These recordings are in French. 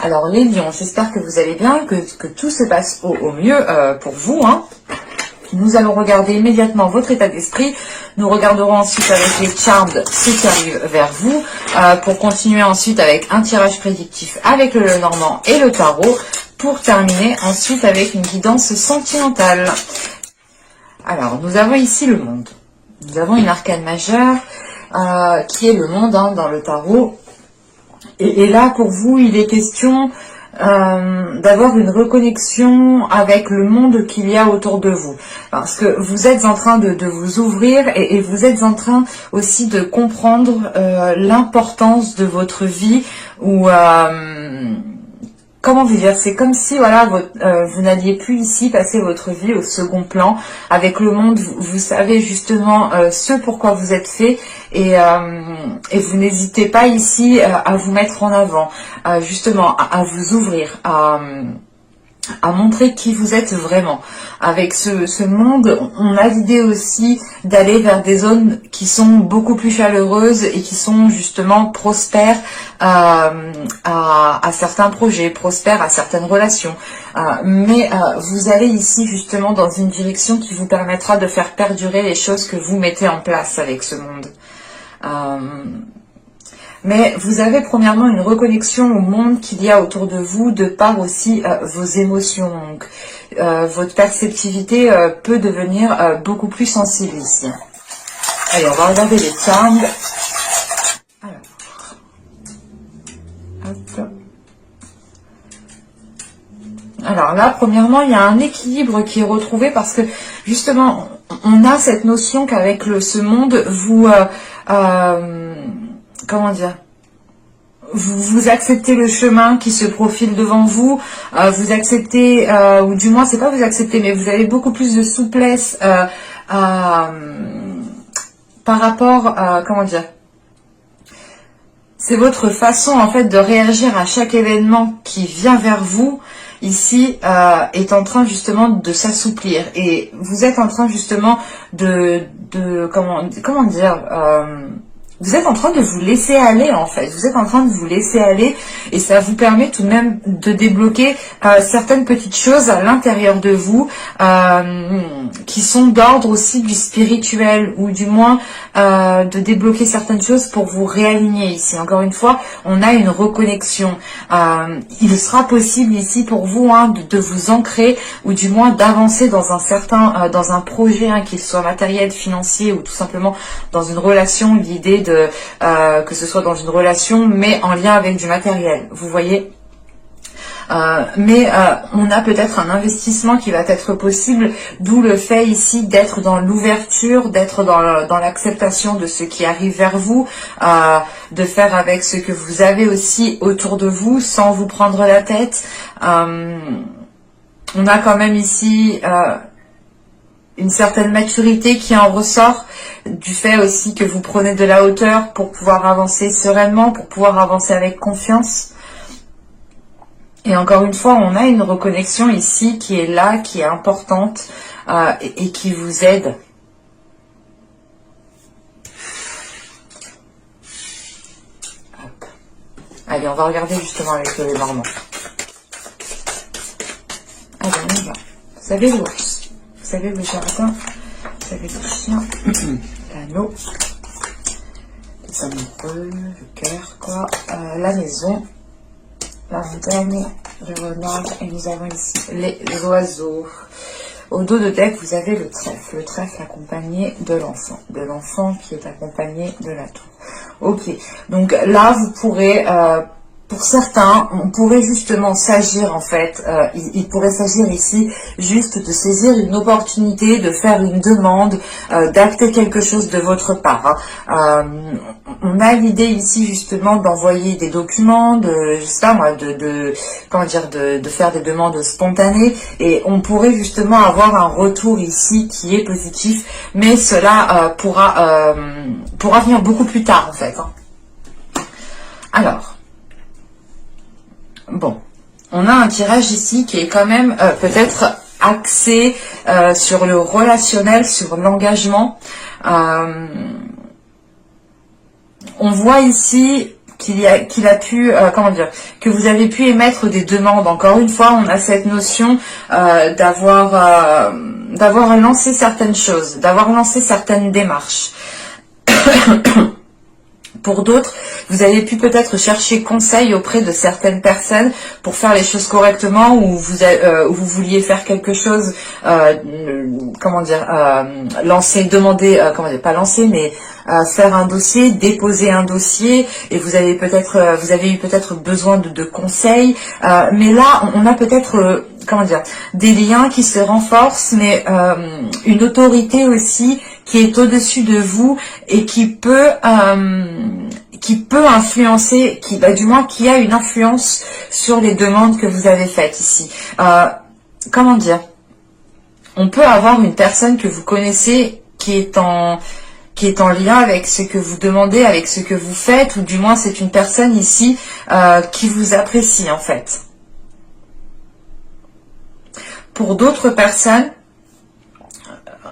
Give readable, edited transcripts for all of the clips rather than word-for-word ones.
Alors les lions, j'espère que vous allez bien, que tout se passe au mieux pour vous. Nous allons regarder immédiatement votre état d'esprit. Nous regarderons ensuite avec les Charmed ce qui arrive vers vous. Pour continuer ensuite avec un tirage prédictif avec le Lenormand et le tarot. Pour terminer ensuite avec une guidance sentimentale. Alors nous avons ici le monde. Nous avons une arcane majeure qui est le monde dans le tarot. Et là pour vous il est question d'avoir une reconnexion avec le monde qu'il y a autour de vous. Parce que vous êtes en train de vous ouvrir et vous êtes en train aussi de comprendre l'importance de votre vie ou... comment vous dire, c'est comme si voilà vous n'alliez plus ici passer votre vie au second plan avec le monde. Vous savez justement ce pourquoi vous êtes fait et vous n'hésitez pas ici à vous mettre en avant, justement à vous ouvrir, à montrer qui vous êtes vraiment. Avec ce monde, on a l'idée aussi d'aller vers des zones qui sont beaucoup plus chaleureuses et qui sont justement prospères à certains projets, prospères à certaines relations. Mais vous allez ici justement dans une direction qui vous permettra de faire perdurer les choses que vous mettez en place avec ce monde. Mais vous avez premièrement une reconnexion au monde qu'il y a autour de vous, de par aussi vos émotions. Donc, votre perceptivité peut devenir beaucoup plus sensible ici. Allez, on va regarder les Charmed. Alors là, premièrement, il y a un équilibre qui est retrouvé parce que justement, on a cette notion qu'avec ce monde, vous... comment dire, vous acceptez le chemin qui se profile devant vous, vous acceptez, ou du moins c'est pas vous acceptez, mais vous avez beaucoup plus de souplesse par rapport à, comment dire, c'est votre façon en fait de réagir à chaque événement qui vient vers vous. Ici est en train justement de s'assouplir et vous êtes en train justement de comment dire, vous êtes en train de vous laisser aller en fait, vous êtes en train de vous laisser aller et ça vous permet tout de même de débloquer certaines petites choses à l'intérieur de vous qui sont d'ordre aussi du spirituel ou du moins de débloquer certaines choses pour vous réaligner ici. Encore une fois, on a une reconnexion. Il sera possible ici pour vous de vous ancrer ou du moins d'avancer dans un projet, qu'il soit matériel, financier ou tout simplement dans une relation, l'idée que ce soit dans une relation mais en lien avec du matériel, vous voyez. Mais on a peut-être un investissement qui va être possible, d'où le fait ici d'être dans l'ouverture, d'être dans l'acceptation de ce qui arrive vers vous, de faire avec ce que vous avez aussi autour de vous sans vous prendre la tête. On a quand même ici une certaine maturité qui en ressort du fait aussi que vous prenez de la hauteur pour pouvoir avancer sereinement, pour pouvoir avancer avec confiance. Et encore une fois, on a une reconnexion ici qui est là, qui est importante et qui vous aide. Hop. Allez, on va regarder justement avec le Lenormand. Allez, on y va. Vous savez l'ours, vous savez le jardin, vous savez le chien, l'anneau, les amoureux, le cœur, quoi, la maison, la montagne, le renard, et nous avons ici les oiseaux. Au dos de deck, vous avez le trèfle accompagné de l'enfant qui est accompagné de la tour. Ok, donc là, vous pourrez, pour certains, on pourrait justement s'agir en fait, il pourrait s'agir ici juste de saisir une opportunité, de faire une demande, d'acter quelque chose de votre part. On a l'idée ici justement d'envoyer des documents, je sais pas moi, comment dire, de faire des demandes spontanées et on pourrait justement avoir un retour ici qui est positif, mais cela pourra venir beaucoup plus tard en fait. Alors. Bon, on a un tirage ici qui est quand même peut-être axé sur le relationnel, sur l'engagement. On voit ici qu'il a pu, comment dire, que vous avez pu émettre des demandes. Encore une fois, on a cette notion d'avoir lancé certaines choses, d'avoir lancé certaines démarches. Pour d'autres, vous avez pu peut-être chercher conseil auprès de certaines personnes pour faire les choses correctement, ou vous vouliez faire quelque chose, comment dire, lancer, demander, comment dire, pas lancer, mais faire un dossier, déposer un dossier, et vous avez eu peut-être besoin de conseils, mais là, on a peut-être comment dire, des liens qui se renforcent, mais une autorité aussi qui est au-dessus de vous et qui peut influencer, du moins qui a une influence sur les demandes que vous avez faites ici. Comment dire, on peut avoir une personne que vous connaissez qui est en lien avec ce que vous demandez, avec ce que vous faites, ou du moins c'est une personne ici qui vous apprécie en fait. Pour d'autres personnes,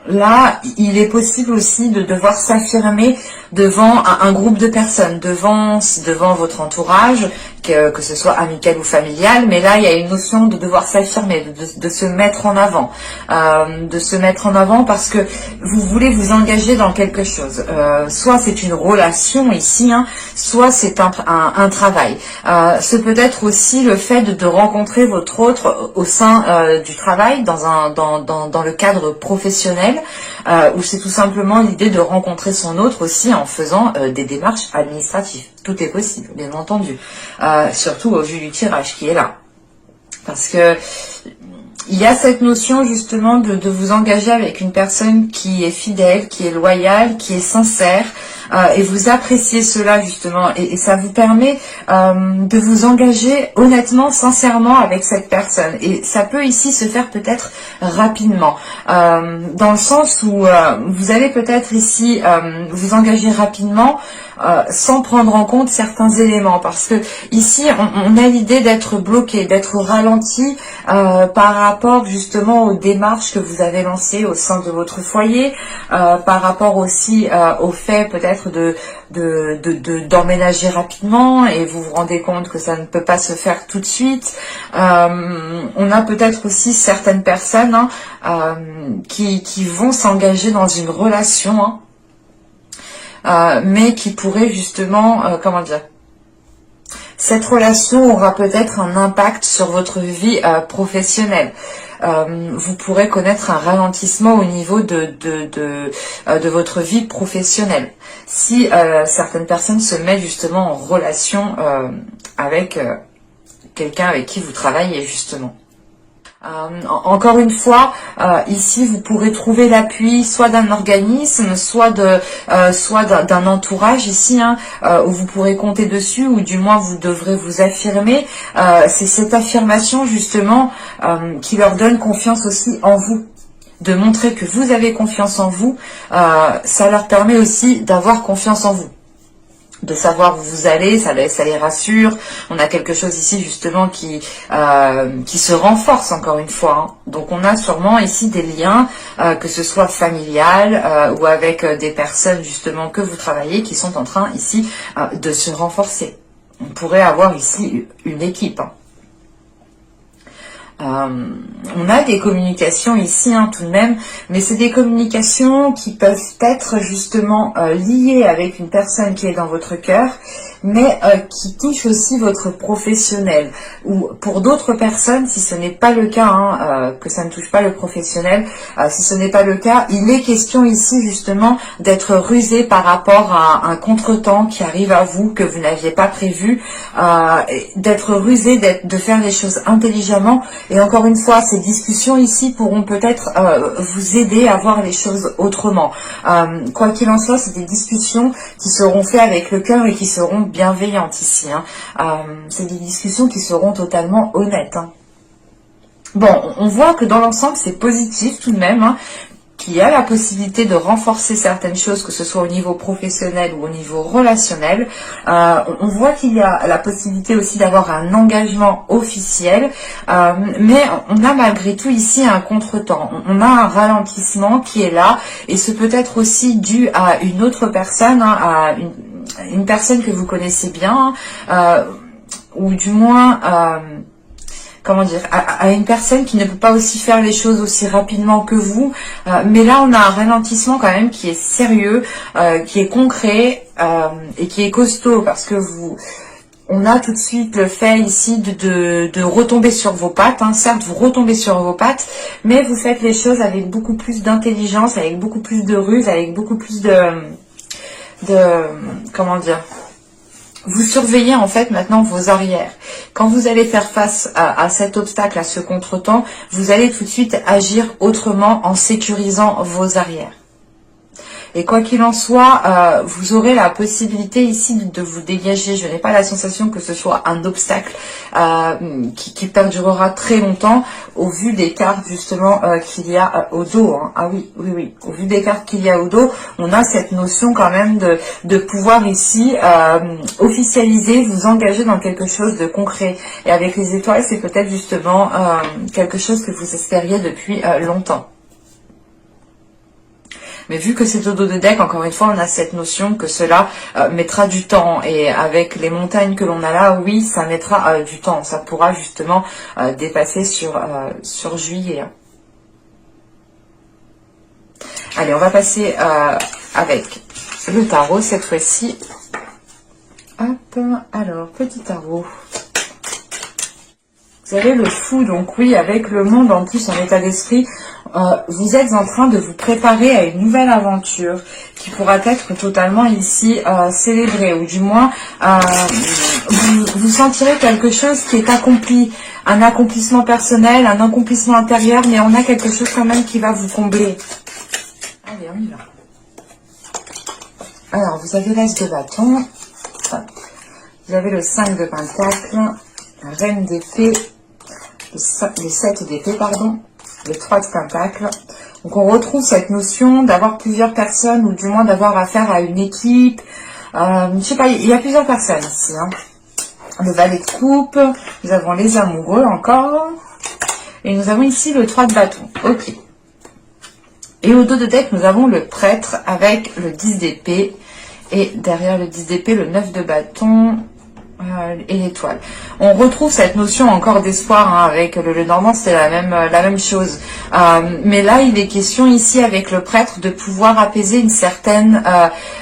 là, il est possible aussi de devoir s'affirmer devant un groupe de personnes, devant votre entourage, que ce soit amical ou familial, mais là, il y a une notion de devoir s'affirmer, de se mettre en avant, parce que vous voulez vous engager dans quelque chose. Soit c'est une relation ici, soit c'est un travail. C'est peut-être aussi le fait de rencontrer votre autre au sein du travail, dans le cadre professionnel, ou c'est tout simplement l'idée de rencontrer son autre aussi en faisant des démarches administratives. Tout est possible, bien entendu. Surtout au vu du tirage qui est là. Parce que il y a cette notion justement de vous engager avec une personne qui est fidèle, qui est loyale, qui est sincère, et vous appréciez cela justement, et ça vous permet de vous engager honnêtement, sincèrement avec cette personne. Et ça peut ici se faire peut-être rapidement, dans le sens où vous allez peut-être ici vous engager rapidement, sans prendre en compte certains éléments, parce que ici on a l'idée d'être bloqué, d'être ralenti par rapport justement aux démarches que vous avez lancées au sein de votre foyer, par rapport aussi au fait peut-être d'emménager rapidement, et vous vous rendez compte que ça ne peut pas se faire tout de suite. On a peut-être aussi certaines personnes qui vont s'engager dans une relation, mais qui pourrait justement, comment dire, cette relation aura peut-être un impact sur votre vie professionnelle. Vous pourrez connaître un ralentissement au niveau de votre vie professionnelle, si certaines personnes se mettent justement en relation avec quelqu'un avec qui vous travaillez justement. Encore une fois, ici vous pourrez trouver l'appui soit d'un organisme, soit d'un entourage ici, où vous pourrez compter dessus, ou du moins vous devrez vous affirmer. C'est cette affirmation justement qui leur donne confiance aussi en vous. De montrer que vous avez confiance en vous, ça leur permet aussi d'avoir confiance en vous. De savoir où vous allez, ça les rassure. On a quelque chose ici justement qui se renforce encore une fois. Donc on a sûrement ici des liens, que ce soit familial ou avec des personnes justement que vous travaillez, qui sont en train ici de se renforcer. On pourrait avoir ici une équipe. On a des communications ici tout de même, mais c'est des communications qui peuvent être justement liées avec une personne qui est dans votre cœur, mais qui touchent aussi votre professionnel. Ou pour d'autres personnes, si ce n'est pas le cas, que ça ne touche pas le professionnel, si ce n'est pas le cas, il est question ici justement d'être rusé par rapport à un contretemps qui arrive à vous, que vous n'aviez pas prévu, d'être rusé, de faire les choses intelligemment. Et encore une fois, ces discussions ici pourront peut-être vous aider à voir les choses autrement. Quoi qu'il en soit, c'est des discussions qui seront faites avec le cœur et qui seront bienveillantes ici. C'est des discussions qui seront totalement honnêtes. Bon, on voit que dans l'ensemble, c'est positif tout de même. Qu'il y a la possibilité de renforcer certaines choses, que ce soit au niveau professionnel ou au niveau relationnel. On voit qu'il y a la possibilité aussi d'avoir un engagement officiel, mais on a malgré tout ici un contretemps. On a un ralentissement qui est là, et c'est peut-être aussi dû à une autre personne, une personne que vous connaissez bien, ou du moins, comment dire, à une personne qui ne peut pas aussi faire les choses aussi rapidement que vous. Mais là, on a un ralentissement quand même qui est sérieux, qui est concret et qui est costaud, parce que on a tout de suite le fait ici de retomber sur vos pattes. Hein. Certes, vous retombez sur vos pattes, mais vous faites les choses avec beaucoup plus d'intelligence, avec beaucoup plus de ruse, avec beaucoup plus comment dire, vous surveillez en fait maintenant vos arrières. Quand vous allez faire face à cet obstacle, à ce contretemps, vous allez tout de suite agir autrement en sécurisant vos arrières. Et quoi qu'il en soit, vous aurez la possibilité ici de vous dégager. Je n'ai pas la sensation que ce soit un obstacle qui perdurera très longtemps au vu des cartes justement qu'il y a au dos. Hein. Ah oui, oui, oui. Au vu des cartes qu'il y a au dos, on a cette notion quand même de pouvoir ici officialiser, vous engager dans quelque chose de concret. Et avec les étoiles, c'est peut-être justement quelque chose que vous espériez depuis longtemps. Mais vu que c'est au dos de deck, encore une fois, on a cette notion que cela mettra du temps. Et avec les montagnes que l'on a là, oui, ça mettra du temps. Ça pourra justement dépasser sur juillet. Allez, on va passer avec le tarot cette fois-ci. Hop, alors, petit tarot. Vous avez le fou, donc oui, avec le monde en plus en état d'esprit, vous êtes en train de vous préparer à une nouvelle aventure qui pourra être totalement ici célébrée, ou du moins vous sentirez quelque chose qui est accompli, un accomplissement personnel, un accomplissement intérieur, mais on a quelque chose quand même qui va vous combler. Allez, on y va. Alors, vous avez l'As de bâton, vous avez le 5 de pentacle, la reine d'épée, le 7 d'épée, pardon, le 3 de pentacle. Donc on retrouve cette notion d'avoir plusieurs personnes, ou du moins d'avoir affaire à une équipe. Je sais pas, il y a plusieurs personnes ici. Hein. Le valet de coupe, nous avons les amoureux encore. Et nous avons ici le 3 de bâton. Ok. Et au dos de deck, nous avons le prêtre avec le 10 d'épée. Et derrière le 10 d'épée, le 9 de bâton et l'étoile. On retrouve cette notion encore d'espoir hein, avec le normand, c'est la même chose. Mais là, il est question ici avec le prêtre de pouvoir apaiser une certaine,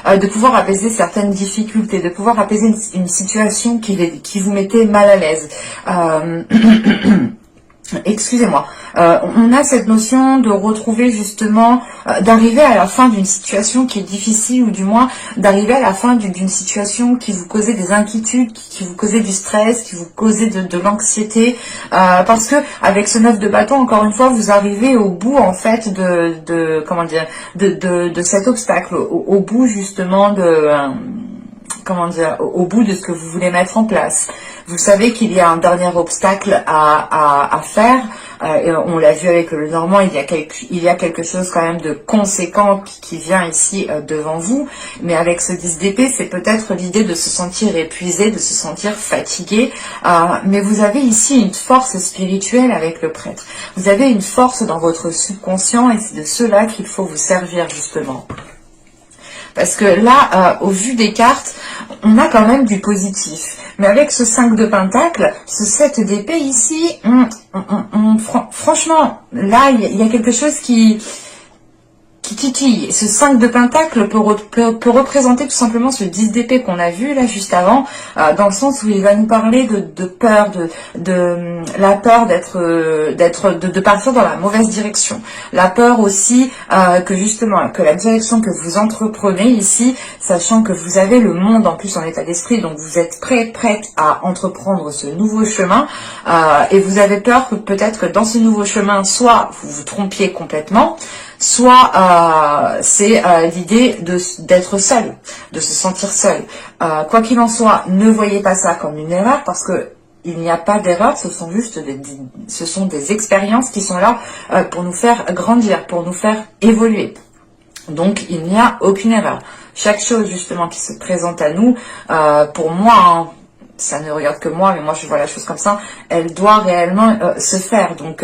de pouvoir apaiser certaines difficultés, de pouvoir apaiser une situation qui vous mettait mal à l'aise. Excusez-moi, on a cette notion de retrouver justement, d'arriver à la fin d'une situation qui est difficile, ou du moins d'arriver à la fin d'une situation qui vous causait des inquiétudes, qui vous causait du stress, qui vous causait de l'anxiété, parce que avec ce 9 de bâton, encore une fois, vous arrivez au bout en fait comment dire, de cet obstacle, au bout justement comment dire, au bout de ce que vous voulez mettre en place. Vous savez qu'il y a un dernier obstacle à faire. Et on l'a vu avec le normand, il y a quelque chose quand même de conséquent qui vient ici devant vous. Mais avec ce 10 d'épée, c'est peut-être l'idée de se sentir épuisé, de se sentir fatigué. Mais vous avez ici une force spirituelle avec le prêtre. Vous avez une force dans votre subconscient, et c'est de cela qu'il faut vous servir justement. Parce que là, au vu des cartes, on a quand même du positif. Mais avec ce 5 de pentacle, ce 7 d'épée ici, franchement, là, il y a quelque chose qui titille. Ce 5 de pentacle peut représenter tout simplement ce 10 d'épée qu'on a vu là juste avant, dans le sens où il va nous parler de peur, de la peur de partir dans la mauvaise direction. La peur aussi que justement, que la direction que vous entreprenez ici, sachant que vous avez le monde en plus en état d'esprit, donc vous êtes prête à entreprendre ce nouveau chemin, et vous avez peur que peut-être que dans ce nouveau chemin, soit vous vous trompiez complètement, soit c'est l'idée d'être seul, de se sentir seul. Quoi qu'il en soit, ne voyez pas ça comme une erreur, parce que il n'y a pas d'erreur, ce sont des expériences qui sont là pour nous faire grandir, pour nous faire évoluer. Donc il n'y a aucune erreur. Chaque chose justement qui se présente à nous, pour moi, hein, ça ne regarde que moi, mais moi je vois la chose comme ça, elle doit réellement se faire. Donc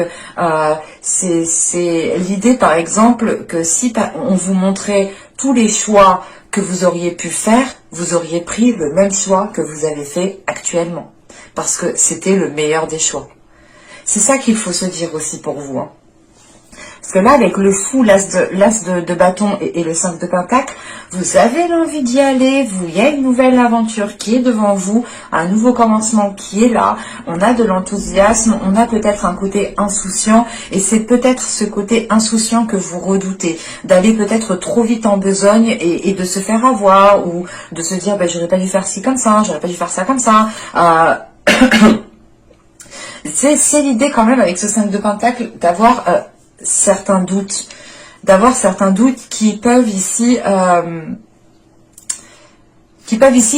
c'est l'idée par exemple que si on vous montrait tous les choix que vous auriez pu faire, vous auriez pris le même choix que vous avez fait actuellement. Parce que c'était le meilleur des choix. C'est ça qu'il faut se dire aussi pour vous. Hein. Parce que là, avec le fou, l'as de bâton et le 5 de pentacle, vous avez l'envie d'y aller, il y a une nouvelle aventure qui est devant vous, un nouveau commencement qui est là, on a de l'enthousiasme, on a peut-être un côté insouciant, et c'est peut-être ce côté insouciant que vous redoutez, d'aller peut-être trop vite en besogne et de se faire avoir, ou de se dire, j'aurais pas dû faire ci comme ça, j'aurais pas dû faire ça comme ça. C'est l'idée quand même avec ce 5 de pentacle d'avoir certains doutes, qui peuvent ici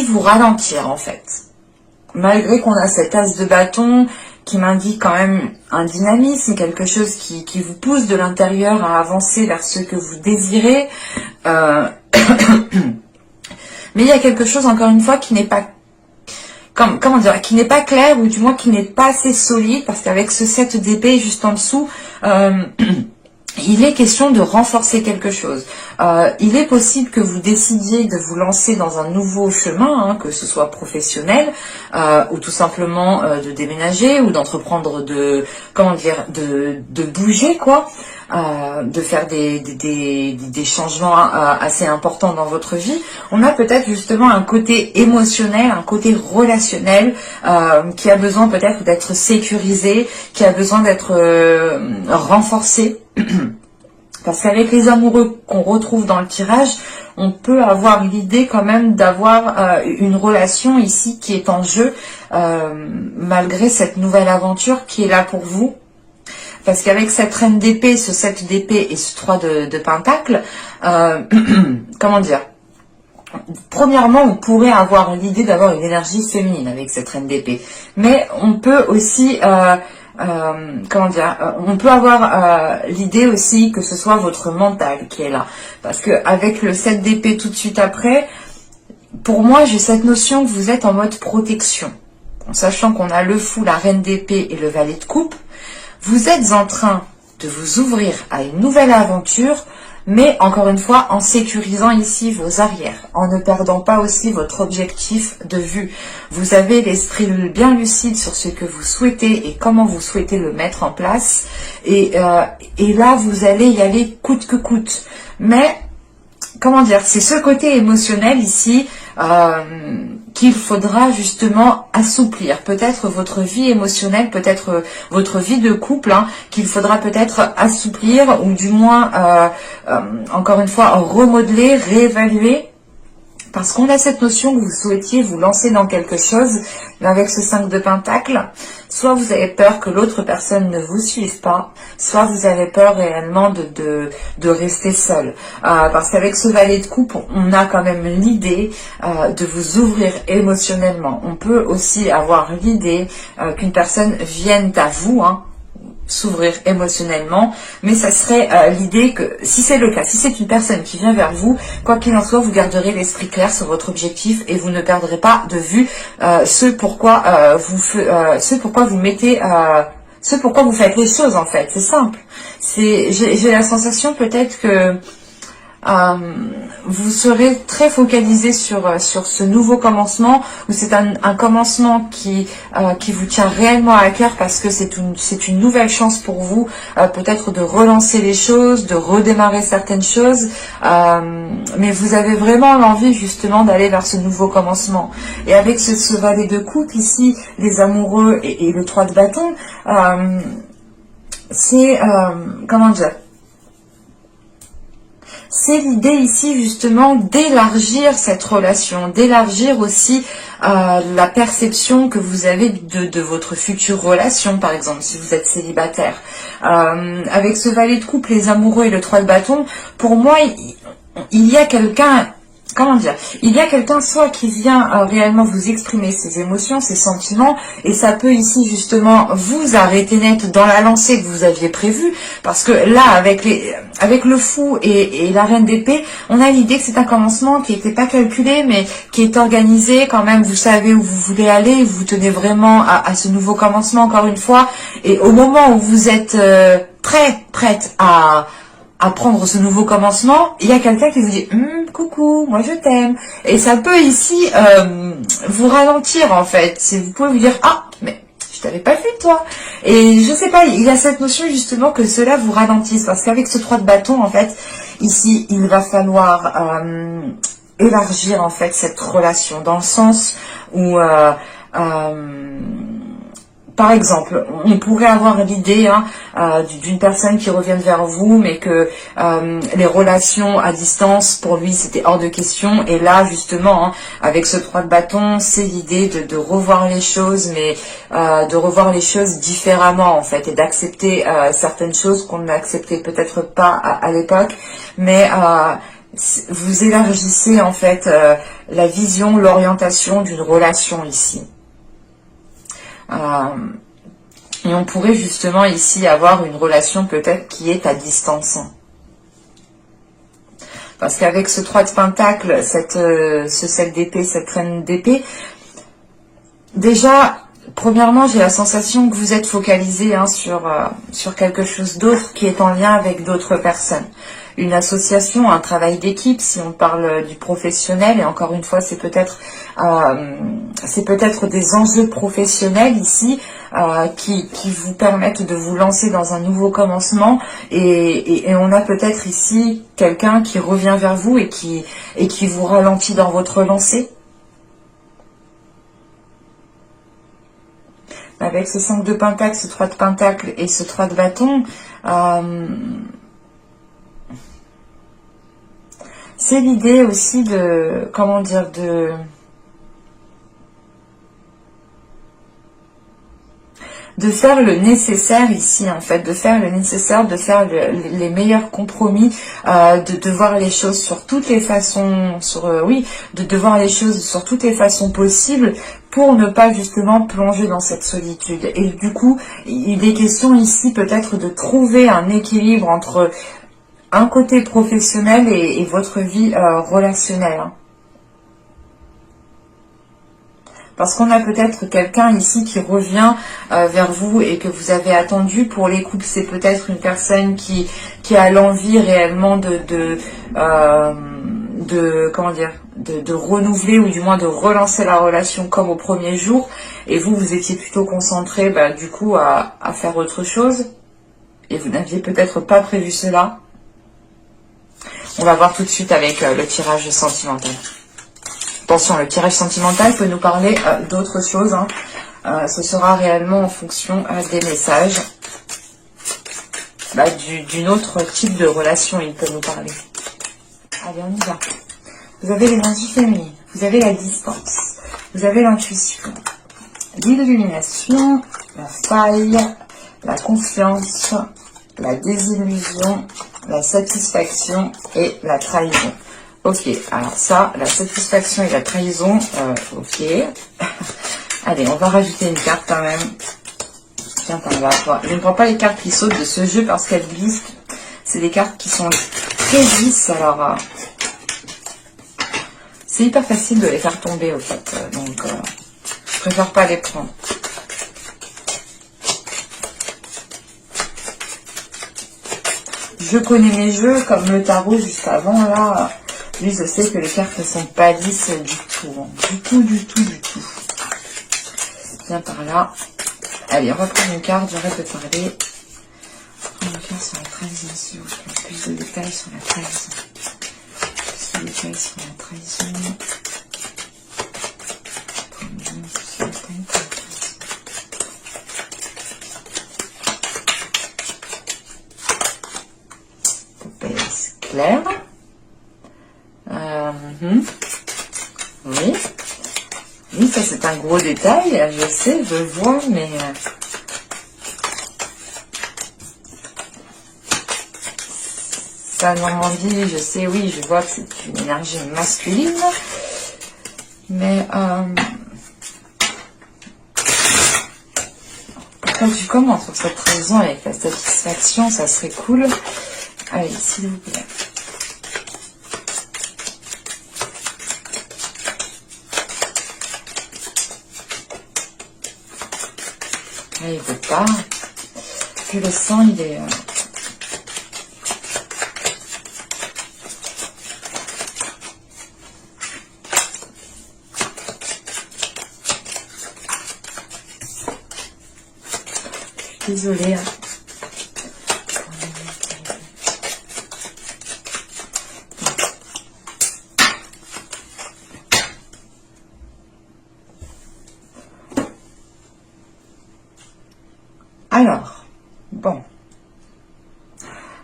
vous ralentir en fait. Malgré qu'on a cet as de bâton qui m'indique quand même un dynamisme, quelque chose qui vous pousse de l'intérieur à avancer vers ce que vous désirez. Mais il y a quelque chose encore une fois qui n'est pas comment dire, qui n'est pas clair, ou du moins qui n'est pas assez solide, parce qu'avec ce 7 d'épée juste en dessous, il est question de renforcer quelque chose. Il est possible que vous décidiez de vous lancer dans un nouveau chemin, hein, que ce soit professionnel, ou tout simplement de déménager, ou d'entreprendre de bouger, quoi. De faire des changements assez importants dans votre vie. On a peut-être justement un côté émotionnel, un côté relationnel qui a besoin peut-être d'être sécurisé, qui a besoin d'être renforcé. Parce qu'avec les amoureux qu'on retrouve dans le tirage, on peut avoir l'idée quand même d'avoir une relation ici qui est en jeu, malgré cette nouvelle aventure qui est là pour vous. Parce qu'avec cette reine d'épée, ce 7 d'épée et ce 3 de pentacle, comment dire, premièrement, on pourrait avoir l'idée d'avoir une énergie féminine avec cette reine d'épée. Mais on peut aussi, on peut avoir l'idée aussi que ce soit votre mental qui est là. Parce qu'avec le 7 d'épée tout de suite après, pour moi, j'ai cette notion que vous êtes en mode protection. En sachant qu'on a le fou, la reine d'épée et le valet de coupe. Vous êtes en train de vous ouvrir à une nouvelle aventure, mais encore une fois, en sécurisant ici vos arrières, en ne perdant pas aussi votre objectif de vue. Vous avez l'esprit bien lucide sur ce que vous souhaitez et comment vous souhaitez le mettre en place. Et là, vous allez y aller coûte que coûte. Mais, comment dire, c'est ce côté émotionnel ici qu'il faudra justement assouplir. Peut-être votre vie émotionnelle, peut-être votre vie de couple, hein, qu'il faudra peut-être assouplir, ou du moins, encore une fois, remodeler, réévaluer. Parce qu'on a cette notion que vous souhaitiez vous lancer dans quelque chose, mais avec ce 5 de pentacle, soit vous avez peur que l'autre personne ne vous suive pas, soit vous avez peur réellement de rester seul. Parce qu'avec ce valet de coupe, on a quand même l'idée de vous ouvrir émotionnellement. On peut aussi avoir l'idée qu'une personne vienne à vous, hein, s'ouvrir émotionnellement, mais ça serait l'idée que, si c'est le cas, si c'est une personne qui vient vers vous, quoi qu'il en soit, vous garderez l'esprit clair sur votre objectif et vous ne perdrez pas de vue ce pourquoi vous faites les choses, en fait. C'est simple. J'ai la sensation peut-être que vous serez très focalisé sur ce nouveau commencement, où c'est un commencement qui vous tient réellement à cœur, parce que c'est une nouvelle chance pour vous, peut-être de relancer les choses, de redémarrer certaines choses, mais vous avez vraiment l'envie justement d'aller vers ce nouveau commencement. Et avec ce valet de coupe ici, les amoureux et le 3 de bâton, c'est comment dire, c'est l'idée ici justement d'élargir cette relation, d'élargir aussi la perception que vous avez de votre future relation, par exemple, si vous êtes célibataire. Avec ce valet de coupe, les amoureux et le 3 de bâton, pour moi, il y a quelqu'un... Comment dire, il y a quelqu'un soit qui vient réellement vous exprimer ses émotions, ses sentiments, et ça peut ici justement vous arrêter net dans la lancée que vous aviez prévue, parce que là, avec le fou et la reine d'épée, on a l'idée que c'est un commencement qui n'était pas calculé, mais qui est organisé quand même. Vous savez où vous voulez aller, vous tenez vraiment à ce nouveau commencement encore une fois, et au moment où vous êtes prête à à prendre ce nouveau commencement, il y a quelqu'un qui vous dit coucou, moi je t'aime. Et ça peut ici vous ralentir en fait. Vous pouvez vous dire ah mais je t'avais pas vu toi. Et je sais pas, il y a cette notion justement que cela vous ralentisse parce qu'avec ce 3 de bâton en fait, ici il va falloir élargir en fait cette relation dans le sens où par exemple, on pourrait avoir l'idée d'une personne qui revienne vers vous, mais que les relations à distance, pour lui, c'était hors de question. Et là, justement, avec ce 3 de bâton, c'est l'idée de revoir les choses, mais de revoir les choses différemment, en fait, et d'accepter certaines choses qu'on n'acceptait peut-être pas à l'époque. Mais vous élargissez, en fait, la vision, l'orientation d'une relation ici. Et on pourrait justement ici avoir une relation peut-être qui est à distance. Parce qu'avec ce 3 de pentacle, ce 7 d'épée, cette reine d'épée, déjà, premièrement, j'ai la sensation que vous êtes focalisé sur quelque chose d'autre qui est en lien avec d'autres personnes. Une association, un travail d'équipe, si on parle du professionnel, et encore une fois, c'est peut-être des enjeux professionnels ici qui vous permettent de vous lancer dans un nouveau commencement, et on a peut-être ici quelqu'un qui revient vers vous et qui vous ralentit dans votre lancée. Avec ce 5 de pentacle, ce 3 de pentacle et ce 3 de bâton, c'est l'idée aussi de, comment dire, de faire le nécessaire ici, en fait, de faire le nécessaire, de faire les meilleurs compromis, de voir les choses sur toutes les façons, de voir les choses sur toutes les façons possibles pour ne pas justement plonger dans cette solitude. Et du coup, il est question ici peut-être de trouver un équilibre entre un côté professionnel et votre vie relationnelle. Parce qu'on a peut-être quelqu'un ici qui revient vers vous et que vous avez attendu. Pour les couples, c'est peut-être une personne qui a l'envie réellement de renouveler ou du moins de relancer la relation comme au premier jour. Et vous étiez plutôt concentré du coup à faire autre chose. Et vous n'aviez peut-être pas prévu cela. On va voir tout de suite avec le tirage sentimental. Attention, le tirage sentimental peut nous parler d'autres choses. Ce sera réellement en fonction des messages. D'une autre type de relation, il peut nous parler. Allez, on y va. Vous avez l'énergie féminine, vous avez la distance, vous avez l'intuition, l'illumination, la faille, la confiance, la désillusion, la satisfaction et la trahison. Ok, alors ça, la satisfaction et la trahison, ok. Allez, on va rajouter une carte quand même. Tiens, je ne prends pas les cartes qui sautent de ce jeu parce qu'elles glissent. C'est des cartes qui sont très lisses, alors c'est hyper facile de les faire tomber au fait. Donc, je préfère pas les prendre. Je connais mes jeux, comme le tarot juste avant, là. Lui, je sais que les cartes ne sont pas lisses du tout. Du tout. Viens par là. Allez, on va prendre une carte, j'arrête de parler. On va prendre une carte sur la trahison, s'il vous plaît. Plus de détails sur la trahison. Plus de détails sur la trahison. Popèze claire. Oui, ça c'est un gros détail, je sais, je vois, mais ça Normandie, je sais, oui, je vois que c'est une énergie masculine, mais pourquoi tu commences sur cette raison avec la satisfaction, ça serait cool. Allez, s'il vous plaît. Il ne veut pas. Que le sang, il est... Désolée. Alors, bon.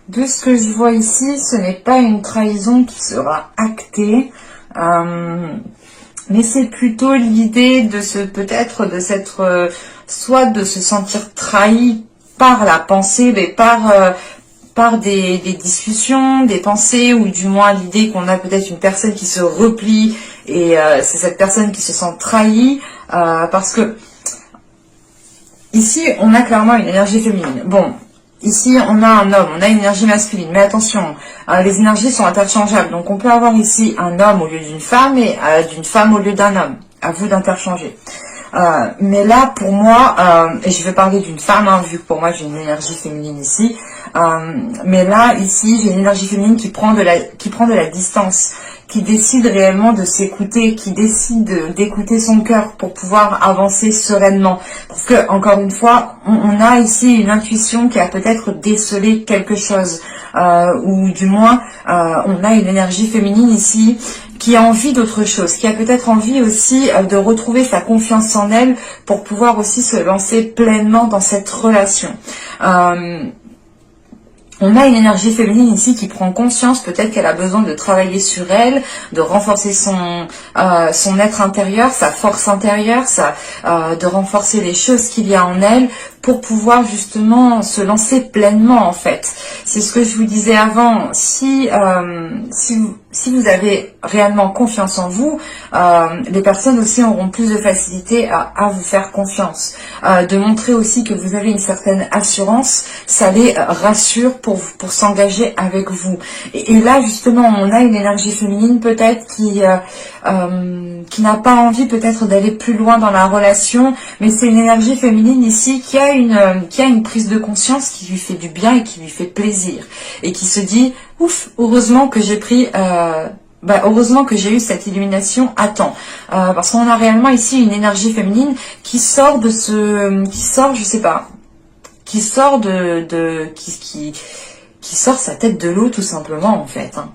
De ce que je vois ici, ce n'est pas une trahison qui sera actée. Mais c'est plutôt l'idée de peut-être de s'être soit de se sentir trahi par la pensée, mais par des discussions, des pensées, ou du moins l'idée qu'on a peut-être une personne qui se replie et c'est cette personne qui se sent trahie parce que ici on a clairement une énergie féminine. Bon. Ici, on a un homme, on a une énergie masculine. Mais attention, les énergies sont interchangeables. Donc, on peut avoir ici un homme au lieu d'une femme et d'une femme au lieu d'un homme. À vous d'interchanger. Mais là, pour moi, et je vais parler d'une femme, hein, vu que pour moi, j'ai une énergie féminine ici. Mais là, ici, j'ai une énergie féminine qui prend de la distance, qui décide réellement de s'écouter, qui décide d'écouter son cœur pour pouvoir avancer sereinement. Parce que, encore une fois, on a ici une intuition qui a peut-être décelé quelque chose, ou du moins, on a une énergie féminine ici qui a envie d'autre chose, qui a peut-être envie aussi de retrouver sa confiance en elle pour pouvoir aussi se lancer pleinement dans cette relation. On a une énergie féminine ici qui prend conscience peut-être qu'elle a besoin de travailler sur elle, de renforcer son être intérieur, sa force intérieure, de renforcer les choses qu'il y a en elle pour pouvoir justement se lancer pleinement en fait. C'est ce que je vous disais avant, si vous avez réellement confiance en vous, les personnes aussi auront plus de facilité à vous faire confiance. De montrer aussi que vous avez une certaine assurance, ça les rassure pour s'engager avec vous. Et là justement, on a une énergie féminine peut-être qui n'a pas envie peut-être d'aller plus loin dans la relation, mais c'est une énergie féminine ici qui a une prise de conscience qui lui fait du bien et qui lui fait plaisir. Et qui se dit, ouf, heureusement que j'ai pris... heureusement que j'ai eu cette illumination à temps. Parce qu'on a réellement ici une énergie féminine qui sort de qui sort sa tête de l'eau tout simplement en fait. Hein.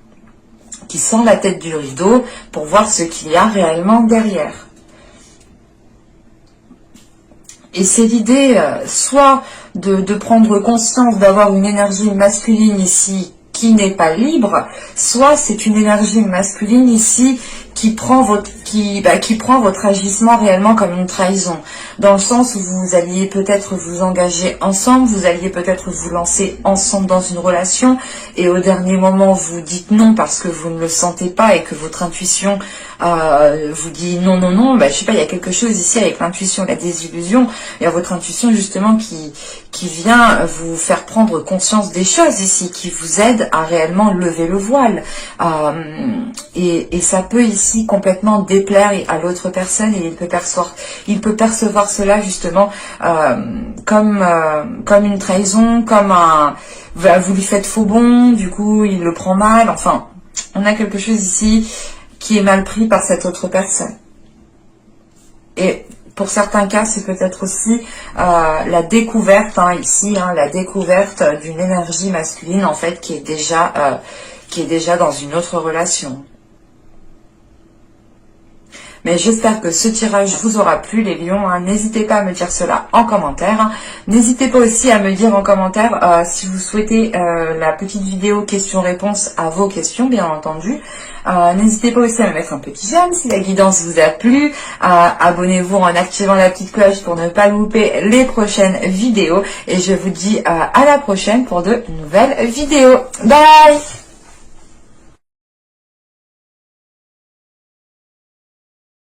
Qui sort la tête du rideau pour voir ce qu'il y a réellement derrière. Et c'est l'idée soit de prendre conscience d'avoir une énergie masculine ici qui n'est pas libre, soit c'est une énergie masculine ici qui prend votre agissement réellement comme une trahison, dans le sens où vous alliez peut-être vous engager ensemble, vous alliez peut-être vous lancer ensemble dans une relation, et au dernier moment vous dites non parce que vous ne le sentez pas et que votre intuition vous dit non, je sais pas, il y a quelque chose ici avec l'intuition, la désillusion, il y a votre intuition justement qui vient vous faire prendre conscience des choses ici, qui vous aide à réellement lever le voile, et ça peut ici complètement déplaire à l'autre personne, et il peut percevoir cela justement comme une trahison, comme vous lui faites faux bond, du coup il le prend mal, enfin on a quelque chose ici qui est mal pris par cette autre personne. Et pour certains cas, c'est peut-être aussi la découverte, ici, la découverte d'une énergie masculine, en fait, qui est déjà dans une autre relation. Mais j'espère que ce tirage vous aura plu, les lions. N'hésitez pas à me dire cela en commentaire. N'hésitez pas aussi à me dire en commentaire si vous souhaitez la petite vidéo questions-réponses à vos questions, bien entendu. N'hésitez pas aussi à me mettre un petit j'aime si la guidance vous a plu. Abonnez-vous en activant la petite cloche pour ne pas louper les prochaines vidéos. Et je vous dis à la prochaine pour de nouvelles vidéos. Bye!